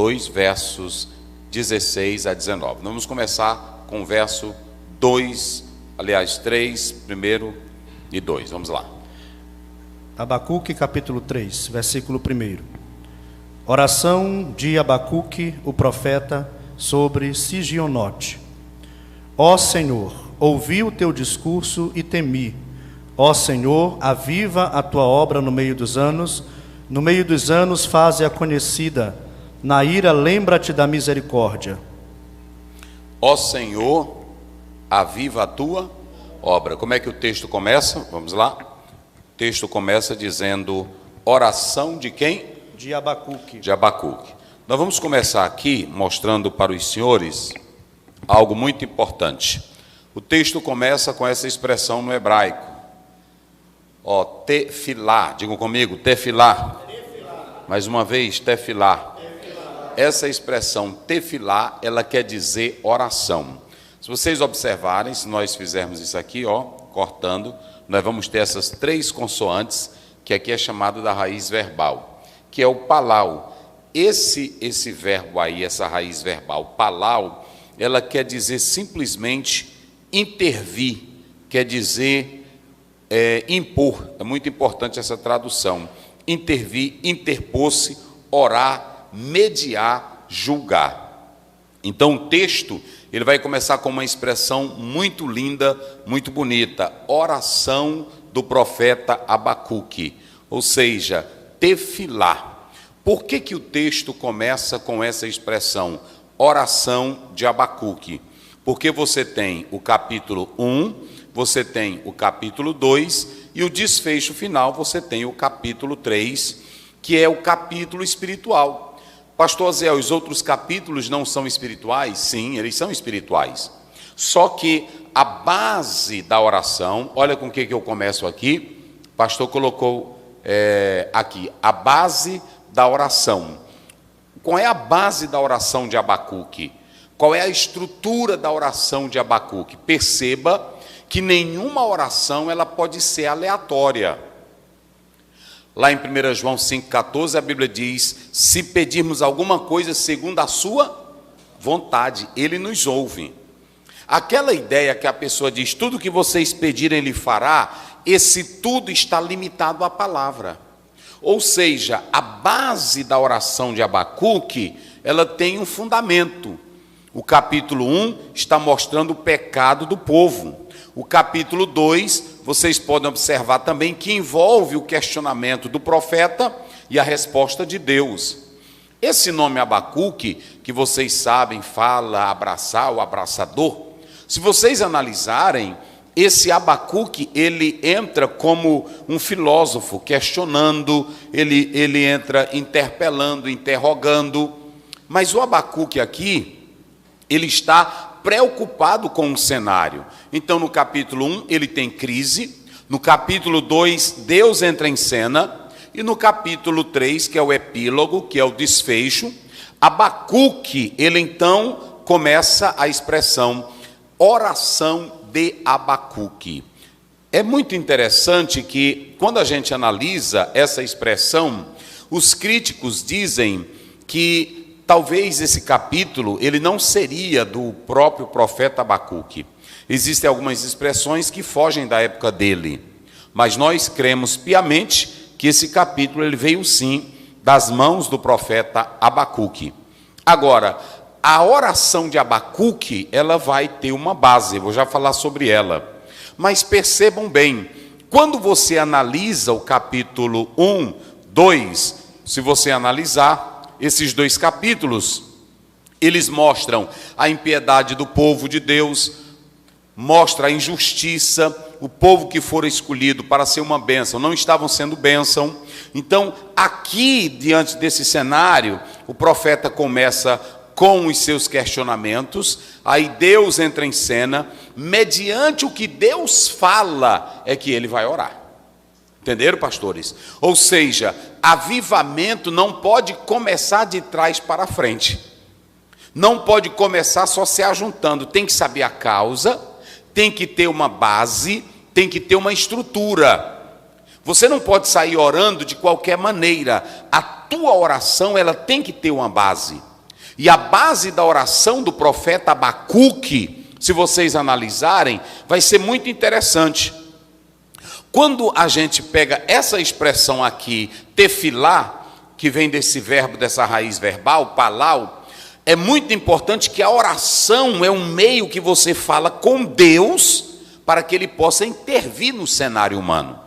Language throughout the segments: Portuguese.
2, versos 16 a 19. Vamos começar com o verso 3, primeiro e 2. Vamos lá. Abacuque, capítulo 3, versículo 1. Oração de Abacuque, o profeta, sobre Sigionote. Ó Senhor, ouvi o teu discurso e temi. Ó Senhor, aviva a tua obra no meio dos anos faze-a conhecida. Na ira lembra-te da misericórdia. Ó Senhor, aviva a tua obra. Como é que o texto começa? Vamos lá. O texto começa dizendo: oração de quem? De Abacuque. De Abacuque. Nós vamos começar aqui mostrando para os senhores algo muito importante. O texto começa com essa expressão no hebraico. Ó, tefilá. Digam comigo, tefilá. Mais uma vez, tefilá. Essa expressão tefilá, ela quer dizer oração. Se vocês observarem, se nós fizermos isso aqui, ó, cortando, nós vamos ter essas 3 consoantes, que aqui é chamado da raiz verbal, que é o palau. Esse verbo aí, essa raiz verbal, palau, ela quer dizer simplesmente intervir, quer dizer impor. É muito importante essa tradução. Intervir, interpor-se, orar, mediar, julgar. Então o texto, ele vai começar com uma expressão muito linda, muito bonita. Oração do profeta Abacuque, ou seja, tefilá. Por que o texto começa com essa expressão? Oração de Abacuque. Porque você tem o capítulo 1, você tem o capítulo 2 e o desfecho final você tem o capítulo 3, que é o capítulo espiritual. Pastor Zé, os outros capítulos não são espirituais? Sim, eles são espirituais. Só que a base da oração, olha com o que eu começo aqui, o pastor colocou aqui, a base da oração. Qual é a base da oração de Abacuque? Qual é a estrutura da oração de Abacuque? Perceba que nenhuma oração ela pode ser aleatória. Lá em 1 João 5,14 a Bíblia diz: se pedirmos alguma coisa segundo a sua vontade, Ele nos ouve. Aquela ideia que a pessoa diz, tudo que vocês pedirem Ele fará, esse tudo está limitado à palavra. Ou seja, a base da oração de Abacuque, ela tem um fundamento. O capítulo 1 está mostrando o pecado do povo. O capítulo 2, vocês podem observar também que envolve o questionamento do profeta e a resposta de Deus. Esse nome Abacuque, que vocês sabem, fala abraçar, o abraçador. Se vocês analisarem, esse Abacuque, ele entra como um filósofo, questionando, ele entra interpelando, interrogando. Mas o Abacuque aqui, ele está preocupado com o cenário. Então, no capítulo 1, ele tem crise. No capítulo 2, Deus entra em cena. E no capítulo 3, que é o epílogo, que é o desfecho, Abacuque, ele então começa a expressão oração de Abacuque. É muito interessante que, quando a gente analisa essa expressão, os críticos dizem que talvez esse capítulo ele não seria do próprio profeta Abacuque. Existem algumas expressões que fogem da época dele, mas nós cremos piamente que esse capítulo ele veio sim das mãos do profeta Abacuque. Agora, a oração de Abacuque, ela vai ter uma base, eu vou já falar sobre ela. Mas percebam bem, quando você analisa o capítulo 1, 2, se você analisar, esses 2 capítulos, eles mostram a impiedade do povo de Deus, mostra a injustiça, o povo que fora escolhido para ser uma bênção, não estavam sendo bênção. Então, aqui, diante desse cenário, o profeta começa com os seus questionamentos, aí Deus entra em cena, mediante o que Deus fala, é que ele vai orar. Entenderam, pastores? Ou seja, avivamento não pode começar de trás para frente. Não pode começar só se ajuntando. Tem que saber a causa, tem que ter uma base, tem que ter uma estrutura. Você não pode sair orando de qualquer maneira. A tua oração, ela tem que ter uma base. E a base da oração do profeta Abacuque, se vocês analisarem, vai ser muito interessante. Quando a gente pega essa expressão aqui, tefilá, que vem desse verbo, dessa raiz verbal, palau, é muito importante que a oração é um meio que você fala com Deus para que Ele possa intervir no cenário humano.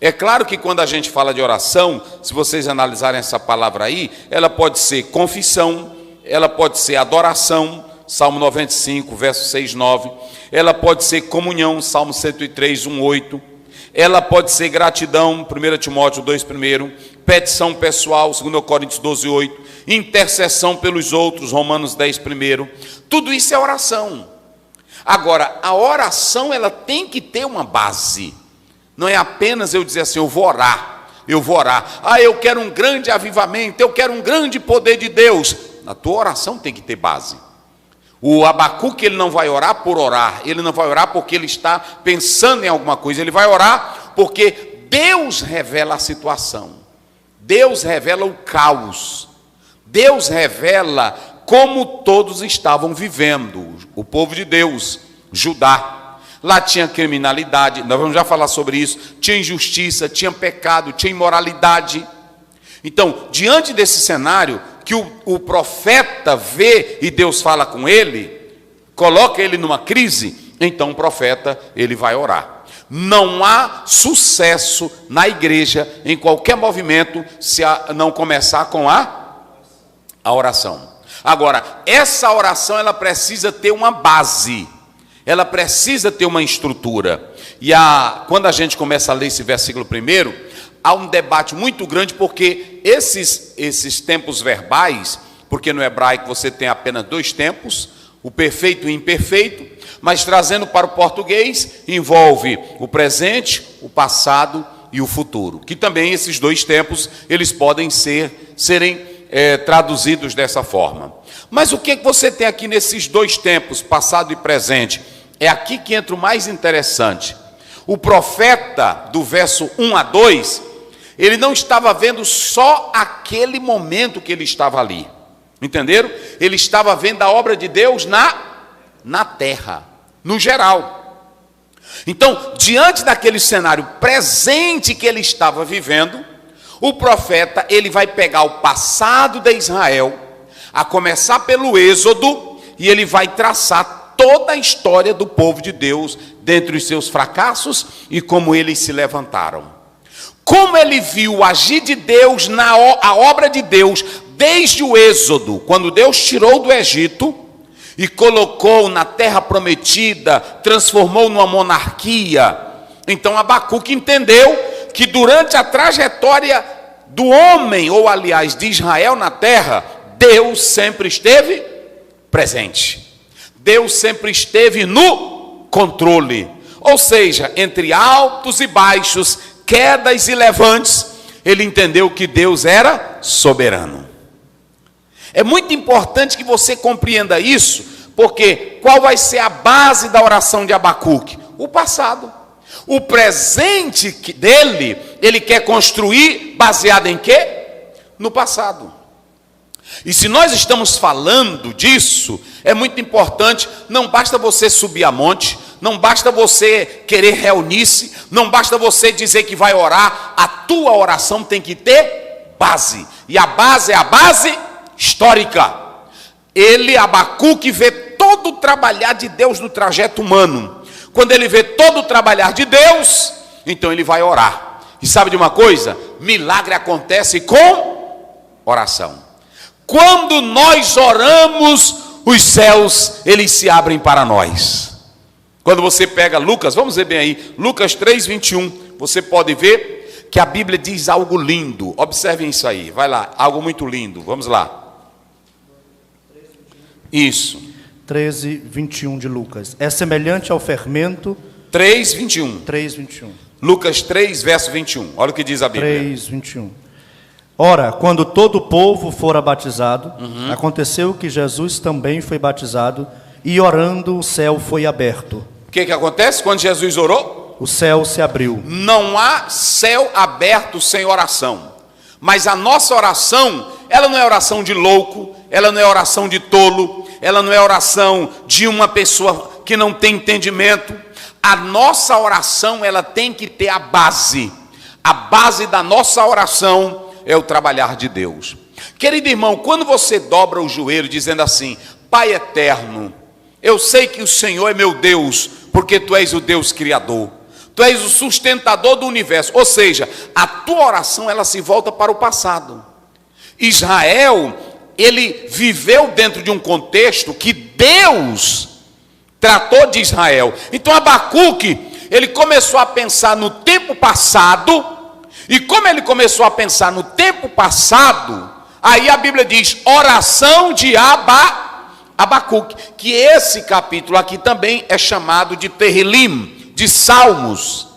É claro que quando a gente fala de oração, se vocês analisarem essa palavra aí, ela pode ser confissão, ela pode ser adoração, Salmo 95, verso 6, 9, ela pode ser comunhão, Salmo 103, 1, 8, ela pode ser gratidão, 1 Timóteo 2, 1, petição pessoal, 2 Coríntios 12, 8, intercessão pelos outros, Romanos 10, 1, tudo isso é oração. Agora, a oração ela tem que ter uma base. Não é apenas eu dizer assim, eu vou orar. Ah, eu quero um grande avivamento, eu quero um grande poder de Deus. A tua oração tem que ter base. O Abacuque, ele não vai orar por orar. Ele não vai orar porque ele está pensando em alguma coisa. Ele vai orar porque Deus revela a situação. Deus revela o caos. Deus revela como todos estavam vivendo. O povo de Deus, Judá. Lá tinha criminalidade, nós vamos já falar sobre isso, tinha injustiça, tinha pecado, tinha imoralidade. Então, diante desse cenário, que o profeta vê e Deus fala com ele, coloca ele numa crise, então o profeta, ele vai orar. Não há sucesso na igreja, em qualquer movimento, se não começar com a oração. Agora, essa oração, ela precisa ter uma base. Ela precisa ter uma estrutura. E quando a gente começa a ler esse versículo primeiro, há um debate muito grande, porque esses tempos verbais, porque no hebraico você tem apenas 2 tempos, o perfeito e o imperfeito, mas trazendo para o português, envolve o presente, o passado e o futuro. Que também esses 2 tempos, eles podem serem traduzidos dessa forma. Mas o que você tem aqui nesses 2 tempos, passado e presente? É aqui que entra o mais interessante. O profeta, do verso 1 a 2, ele não estava vendo só aquele momento que ele estava ali. Entenderam? Ele estava vendo a obra de Deus na terra, no geral. Então, diante daquele cenário presente que ele estava vivendo, o profeta, ele vai pegar o passado de Israel, a começar pelo Êxodo, e ele vai traçar toda a história do povo de Deus, dentre os seus fracassos e como eles se levantaram. Como ele viu o agir de Deus, a obra de Deus, desde o Êxodo, quando Deus tirou do Egito e colocou na terra prometida, transformou numa monarquia. Então Abacuque entendeu que durante a trajetória do homem, ou aliás de Israel na terra, Deus sempre esteve presente. Deus sempre esteve no controle. Ou seja, entre altos e baixos, quedas e levantes, ele entendeu que Deus era soberano. É muito importante que você compreenda isso, porque qual vai ser a base da oração de Abacuque? O passado. O presente dele, ele quer construir baseado em quê? No passado. E se nós estamos falando disso, é muito importante, não basta você subir a monte, não basta você querer reunir-se, não basta você dizer que vai orar, a tua oração tem que ter base, e a base é a base histórica. Abacuque, vê todo o trabalhar de Deus no trajeto humano. Quando ele vê todo o trabalhar de Deus, então ele vai orar. E sabe de uma coisa? Milagre acontece com oração. Quando nós oramos, os céus, eles se abrem para nós. Quando você pega Lucas, vamos ver bem aí, Lucas 3, 21, você pode ver que a Bíblia diz algo lindo. Observem isso aí, vai lá, algo muito lindo, vamos lá. Isso. 13, 21 de Lucas. É semelhante ao fermento. 3, 21. 3, 21. Lucas 3, verso 21. Olha o que diz a Bíblia. 3, 21. Ora, quando todo o povo fora batizado, aconteceu que Jesus também foi batizado, e orando o céu foi aberto. O que acontece quando Jesus orou? O céu se abriu. Não há céu aberto sem oração. Mas a nossa oração, ela não é oração de louco, ela não é oração de tolo, ela não é oração de uma pessoa que não tem entendimento. A nossa oração, ela tem que ter a base. A base da nossa oração é o trabalhar de Deus. Querido irmão, quando você dobra o joelho dizendo assim: Pai eterno, eu sei que o Senhor é meu Deus, porque Tu és o Deus Criador, Tu és o sustentador do universo. Ou seja, a tua oração, ela se volta para o passado. Israel, ele viveu dentro de um contexto que Deus tratou de Israel. Então Abacuque, ele começou a pensar no tempo passado, e como ele começou a pensar no tempo passado, aí a Bíblia diz, oração de Abacuque, que esse capítulo aqui também é chamado de Terrilim, de Salmos.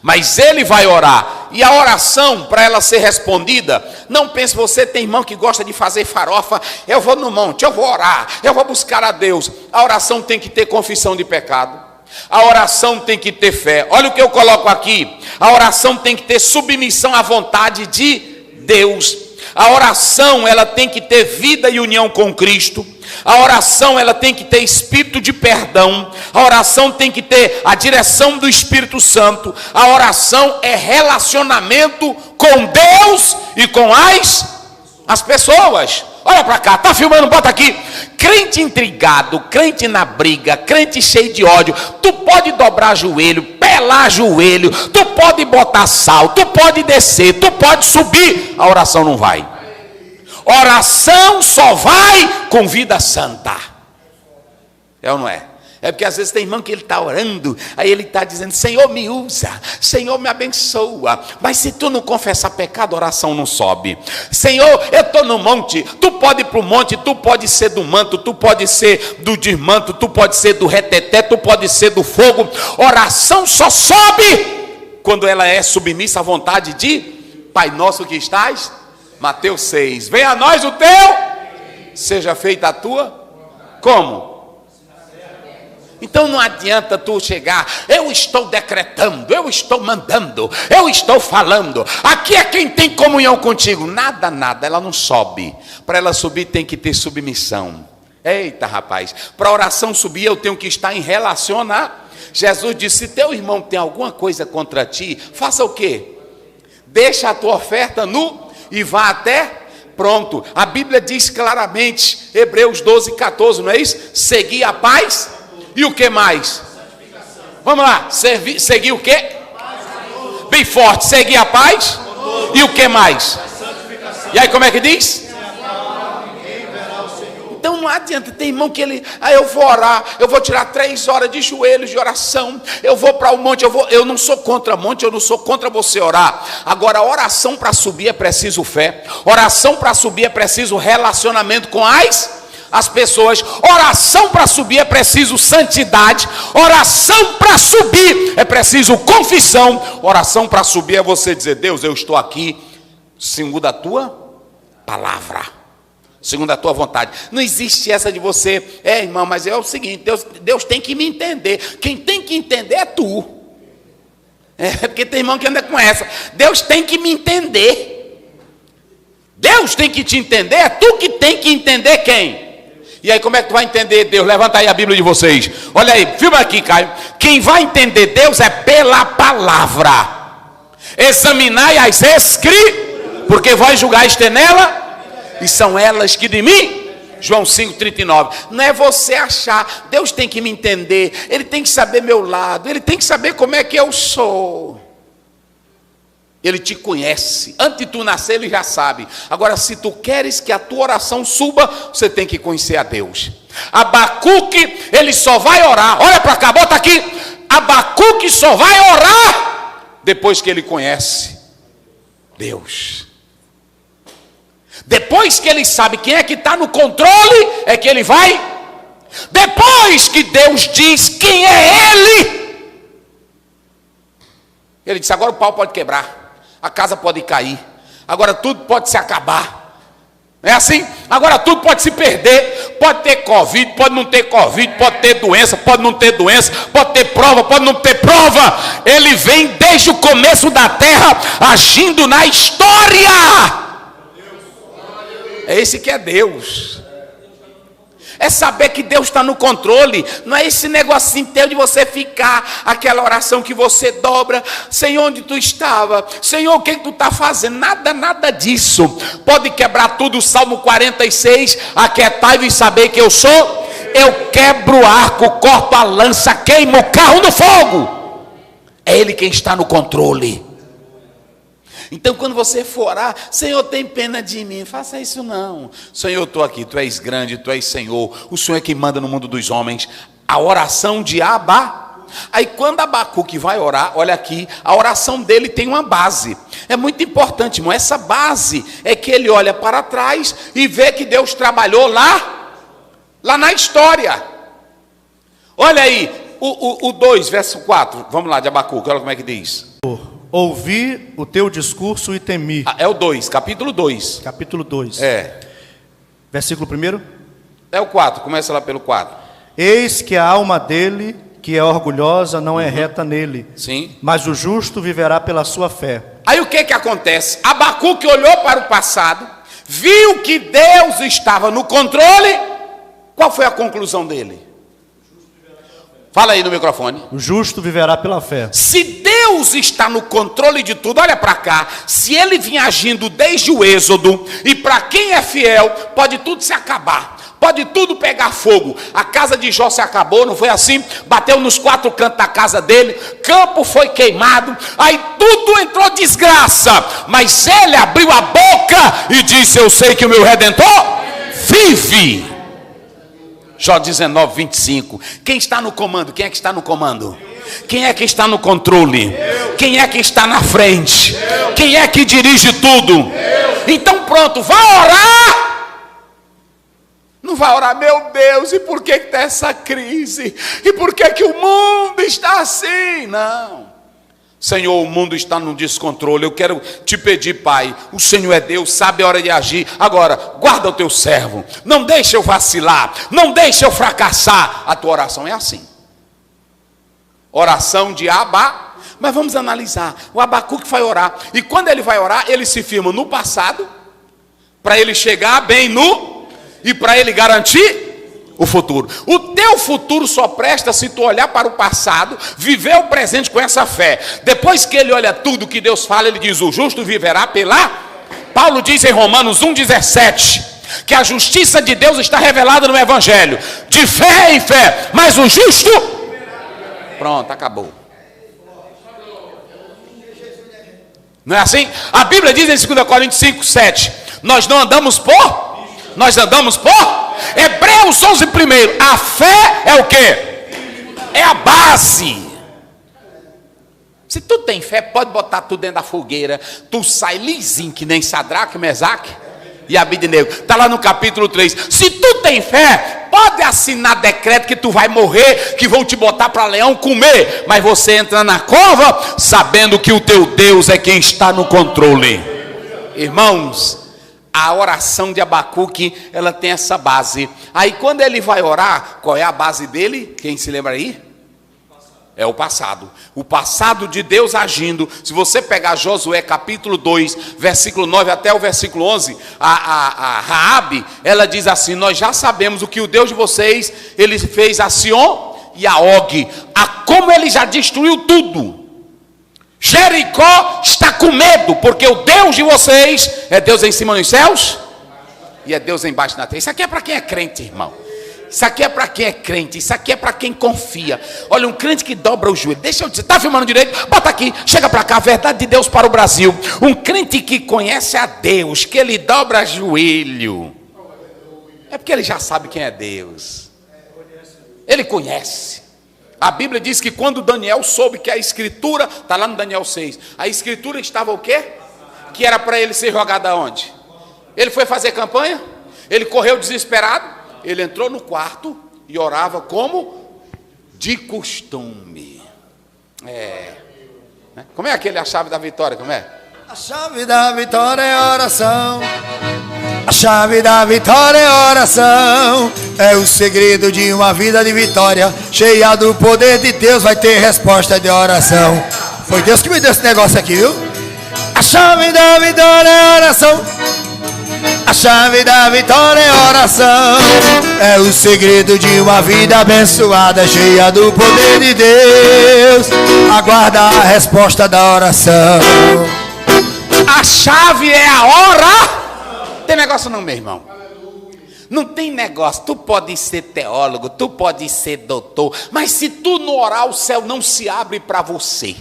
Mas ele vai orar, e a oração, para ela ser respondida, não pense, você tem irmão que gosta de fazer farofa, eu vou no monte, eu vou orar, eu vou buscar a Deus. A oração tem que ter confissão de pecado, a oração tem que ter fé. Olha o que eu coloco aqui, a oração tem que ter submissão à vontade de Deus. A oração, ela tem que ter vida e união com Cristo. A oração, ela tem que ter espírito de perdão. A oração tem que ter a direção do Espírito Santo. A oração é relacionamento com Deus e com as pessoas. Olha para cá, tá filmando, bota aqui. Crente intrigado, crente na briga, crente cheio de ódio, tu pode dobrar joelho, pelar joelho, tu pode botar sal, tu pode descer, tu pode subir, a oração não vai. Oração só vai com vida santa. É ou não é? É porque às vezes tem irmão que ele está orando, aí ele está dizendo, Senhor me usa, Senhor me abençoa, mas se tu não confessar pecado, a oração não sobe. Senhor, eu estou no monte, tu pode ir para o monte, tu pode ser do manto, tu pode ser do desmanto, tu pode ser do reteté, tu pode ser do fogo. Oração só sobe quando ela é submissa à vontade de Pai nosso que estás, Mateus 6, venha a nós o teu, seja feita a tua, como? Então não adianta tu chegar, eu estou decretando, eu estou mandando, eu estou falando, aqui é quem tem comunhão contigo. Nada, ela não sobe. Para ela subir tem que ter submissão. Eita rapaz, para a oração subir eu tenho que estar em relacionamento. Jesus disse, se teu irmão tem alguma coisa contra ti, faça o quê? Deixa a tua oferta e vá até... Pronto, a Bíblia diz claramente, Hebreus 12, 14, não é isso? Seguir a paz... E o que mais? Vamos lá, seguir o que? Bem forte, seguir a paz. E o que mais? E aí como é que diz? Então não adianta, tem irmão que ele, eu vou orar, eu vou tirar 3 horas de joelhos de oração, eu vou para o monte, eu não sou contra monte, eu não sou contra você orar. Agora, oração para subir é preciso fé, oração para subir é preciso relacionamento com as pessoas. Oração para subir é preciso santidade. Oração para subir é preciso confissão. Oração para subir é você dizer, Deus, eu estou aqui segundo a tua palavra, segundo a tua vontade. Não existe essa de você, irmão, mas é o seguinte, Deus tem que me entender. Quem tem que entender é tu. Porque tem irmão que anda com essa, Deus tem que me entender. Deus tem que te entender, é tu que tem que entender quem? E aí como é que tu vai entender Deus? Levanta aí a Bíblia de vocês. Olha aí, filma aqui, Caio. Quem vai entender Deus é pela palavra. Examinai as escrituras, porque vós julgais ter nela, e são elas que de mim. João 5,39. Não é você achar, Deus tem que me entender, Ele tem que saber meu lado, Ele tem que saber como é que eu sou. Ele te conhece, antes de tu nascer ele já sabe. Agora, se tu queres que a tua oração suba, você tem que conhecer a Deus. Abacuque, ele só vai orar, olha para cá, bota aqui. Abacuque só vai orar depois que ele conhece Deus. Depois que ele sabe quem é que está no controle, é que ele vai. Depois que Deus diz quem é ele disse, agora o pau pode quebrar, a casa pode cair, agora tudo pode se acabar. É assim? Agora tudo pode se perder, pode ter Covid, pode não ter Covid, pode ter doença, pode não ter doença, pode ter prova, pode não ter prova. Ele vem desde o começo da terra, agindo na história. É esse que é Deus. É saber que Deus está no controle. Não é esse negocinho teu de você ficar, aquela oração que você dobra. Senhor, onde tu estava? Senhor, o que tu está fazendo? Nada disso. Pode quebrar tudo. O Salmo 46. Aquietai-vos e saber que eu sou. Eu quebro o arco, corto a lança, queimo o carro no fogo. É Ele quem está no controle. Então quando você for orar, Senhor, tem pena de mim, faça isso não. Senhor, eu estou aqui, Tu és grande, Tu és Senhor, o Senhor é quem manda no mundo dos homens. A oração de Aí quando Abacuque vai orar, olha aqui, a oração dele tem uma base. É muito importante, irmão, essa base é que ele olha para trás e vê que Deus trabalhou lá na história. Olha aí, o 2, verso 4, vamos lá de Abacuque, olha como é que diz. Ouvi o teu discurso e temi. É o 2, capítulo 2. Capítulo 2. Versículo 1. É o 4, começa lá pelo 4. Eis que a alma dele, que é orgulhosa, não é reta nele. Sim. Mas o justo viverá pela sua fé. Aí o que acontece? Abacuque olhou para o passado, viu que Deus estava no controle. Qual foi a conclusão dele? Fala aí no microfone. O justo viverá pela fé. Se Deus está no controle de tudo, olha para cá. Se Ele vinha agindo desde o Êxodo, e para quem é fiel, pode tudo se acabar. Pode tudo pegar fogo. A casa de Jó se acabou, não foi assim? Bateu nos 4 cantos da casa dele, campo foi queimado, aí tudo entrou desgraça. Mas ele abriu a boca e disse: eu sei que o meu Redentor vive. Jó 19, 25. Quem está no comando? Quem é que está no comando? Quem é que está no controle? Quem é que está na frente? Quem é que dirige tudo? Então pronto, vai orar. Não vai orar, meu Deus, e por que está essa crise? E por que o mundo está assim? Não. Senhor, o mundo está num descontrole. Eu quero te pedir, Pai, o Senhor é Deus, sabe a hora de agir. Agora, guarda o teu servo, não deixe eu vacilar, não deixe eu fracassar. A tua oração é assim. Oração de Mas vamos analisar. O Abacuque vai orar, e quando ele vai orar, ele se firma no passado, para ele chegar bem no, e para ele garantir o futuro. O teu futuro só presta se tu olhar para o passado, viver o presente com essa fé. Depois que ele olha tudo que Deus fala, ele diz: o justo viverá pela... Paulo diz em Romanos 1,17 que a justiça de Deus está revelada no Evangelho, de fé em fé, mas o justo... Pronto, acabou. Não é assim? A Bíblia diz em 2 Coríntios 5,7: nós não andamos por... Nós andamos por... Hebreus 11, primeiro. A fé é o quê? É a base. Se tu tem fé, pode botar tudo dentro da fogueira, tu sai lisinho, que nem Sadraque, Mesaque e Abidnego. Está lá no capítulo 3. Se tu tem fé, pode assinar decreto que tu vai morrer, que vão te botar para leão comer, mas você entra na cova sabendo que o teu Deus é quem está no controle. Irmãos, a oração de Abacuque, ela tem essa base. Aí quando ele vai orar, qual é a base dele? Quem se lembra aí? É o passado. O passado de Deus agindo. Se você pegar Josué capítulo 2, versículo 9 até o versículo 11, a Raabe, ela diz assim: nós já sabemos o que o Deus de vocês, ele fez a Sion e a Og, a como ele já destruiu tudo. Jericó está com medo, porque o Deus de vocês é Deus em cima nos céus e é Deus embaixo na terra. Isso aqui é para quem é crente, irmão. Isso aqui é para quem é crente. Isso aqui é para quem confia. Olha, um crente que dobra o joelho. Deixa eu dizer, está filmando direito? Bota aqui, chega para cá, a verdade de Deus para o Brasil. Um crente que conhece a Deus, que ele dobra joelho, é porque ele já sabe quem é Deus. Ele conhece. A Bíblia diz que quando Daniel soube que a escritura, está lá no Daniel 6, a escritura estava o quê? Que era para ele ser jogado aonde? Ele foi fazer campanha, ele correu desesperado, ele entrou no quarto e orava como de costume. Como é aquele a chave da vitória, como é? A chave da vitória é oração. A chave da vitória é oração. É o segredo de uma vida de vitória, cheia do poder de Deus, vai ter resposta de oração. Foi Deus que me deu esse negócio aqui, viu? A chave da vitória é oração. A chave da vitória é oração. É o segredo de uma vida abençoada, cheia do poder de Deus. Aguarda a resposta da oração. A chave é a hora. Tem negócio não, meu irmão. Não tem negócio. Tu pode ser teólogo, tu pode ser doutor, mas se tu não orar, o céu não se abre para você.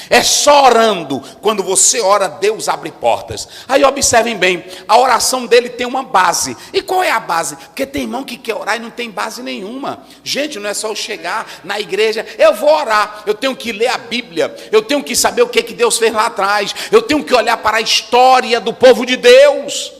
É só orando. Quando você ora, Deus abre portas. Aí observem bem, a oração dele tem uma base. E qual é a base? Porque tem irmão que quer orar e não tem base nenhuma. Gente, não é só eu chegar na igreja, eu vou orar. Eu tenho que ler a Bíblia, eu tenho que saber o que Deus fez lá atrás, eu tenho que olhar para a história do povo de Deus.